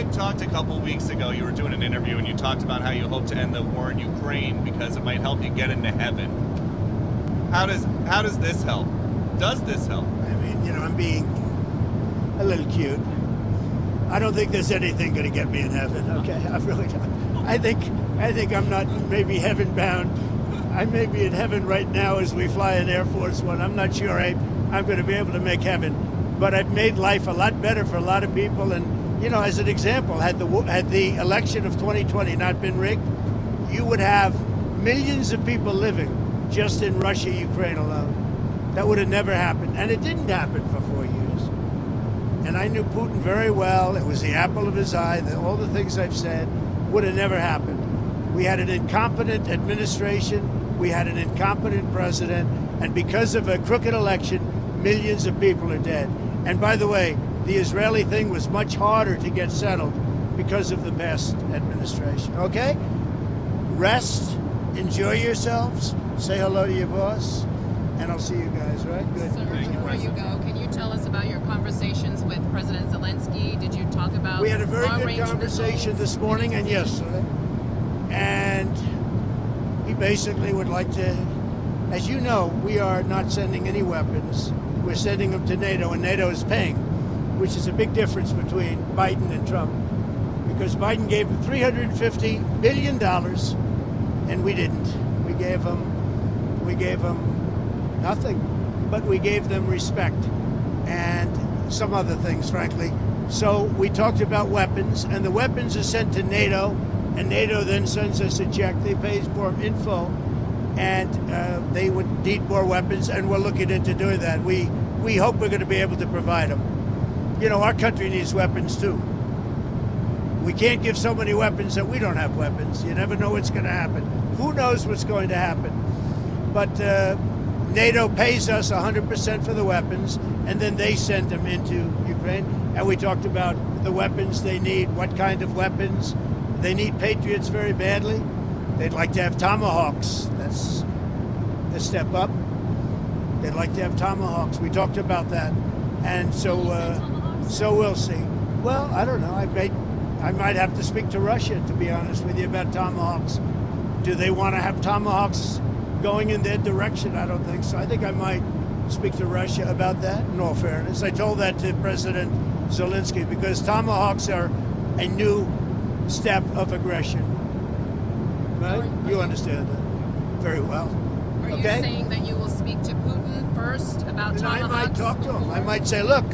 had talked a couple weeks ago, you were doing an interview and you talked about how you hope to end the war in Ukraine because it might help you get into heaven. How does this help? Does this help? I mean, you know, I'm being a little cute. I don't think there's anything going to get me in heaven. Okay, I really don't. I think I'm not maybe heaven bound. I may be in heaven right now as we fly in Air Force One. I'm not sure I'm going to be able to make heaven, but I've made life a lot better for a lot of people. And you know, as an example, had the election of 2020 not been rigged, you would have millions of people living just in Russia, Ukraine alone. That would have never happened, and it didn't happen for 4 years. And I knew Putin very well. It was the apple of his eye. All the things I've said would have never happened. We had an incompetent administration. We had an incompetent president. And because of a crooked election, millions of people are dead. And by the way, the Israeli thing was much harder to get settled because of the past administration. Okay? Rest. Enjoy yourselves. Say hello to your boss. And I'll see you guys, right? Good. Sir, before you go, can you tell us about your conversations with President Zelensky? Did you talk about We had a very good conversation this morning and yesterday. And he basically would like to, as you know, we are not sending any weapons. We're sending them to NATO, and NATO is paying, which is a big difference between Biden and Trump. Because Biden gave him $350 billion, and we didn't. We gave them nothing, but we gave them respect and some other things, frankly. So we talked about weapons, and the weapons are sent to NATO, and NATO then sends us a check. They pay for info, and they would need more weapons, and we're looking into doing that. We hope we're going to be able to provide them. You know, our country needs weapons too. We can't give so many weapons that we don't have weapons. You never know what's going to happen. Who knows what's going to happen? But NATO pays us 100% for the weapons, and then they send them into Ukraine. And we talked about the weapons they need, what kind of weapons. They need Patriots very badly. They'd like to have Tomahawks. That's a step up. They'd like to have Tomahawks. We talked about that. And so we'll see. Well, I don't know. I might have to speak to Russia, to be honest with you, about Tomahawks. Do they want to have Tomahawks going in their direction? I don't think so. I think I might speak to Russia about that, in all fairness. I told that to President Zelensky because Tomahawks are a new step of aggression. Right? You understand that very well. Are you saying that you will speak to Putin first about Tomahawks? I might talk to him. I might say, look,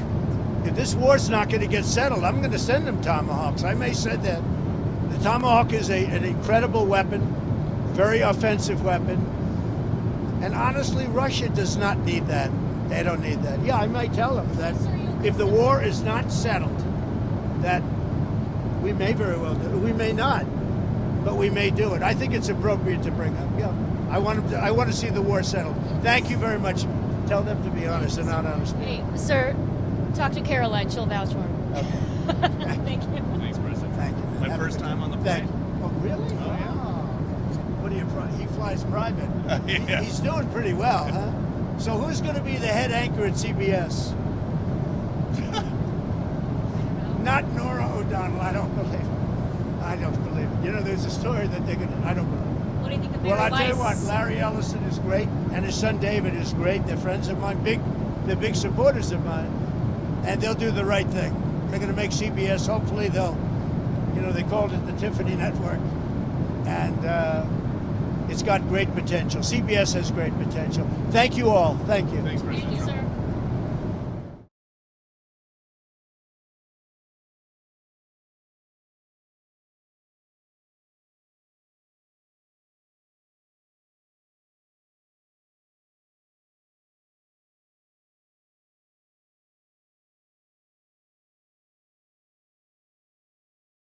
if this war's not going to get settled, I'm going to send him Tomahawks. I may say that. The Tomahawk is an incredible weapon, very offensive weapon. And honestly, Russia does not need that. They don't need that. Yeah, I might tell them that if the war is not settled, that we may very well do it. We may not, but we may do it. I think it's appropriate to bring up. Yeah, I want to see the war settled. Thank you very much. Tell them to be honest and not honest. Hey, sir, talk to Caroline. She'll vouch for him. Okay. Thank you. Thanks, President. Thank you. My first time on the plane. Oh, really? Oh, yeah. What do you? He flies private. Yeah. He's doing pretty well, huh? So who's going to be the head anchor at CBS? Not Nora O'Donnell. I don't believe it. I don't believe it. You know, there's a story that they're going to. I don't believe it. What do you think of Well, I'll Barry tell you what. Weiss? Larry Ellison is great, and his son David is great. They're friends of mine. They're big supporters of mine, and they'll do the right thing. They're going to make CBS. Hopefully, they called it the Tiffany Network, and it's got great potential. CBS has great potential. Thank you all. Thank you. Thanks, President. Thank you, sir.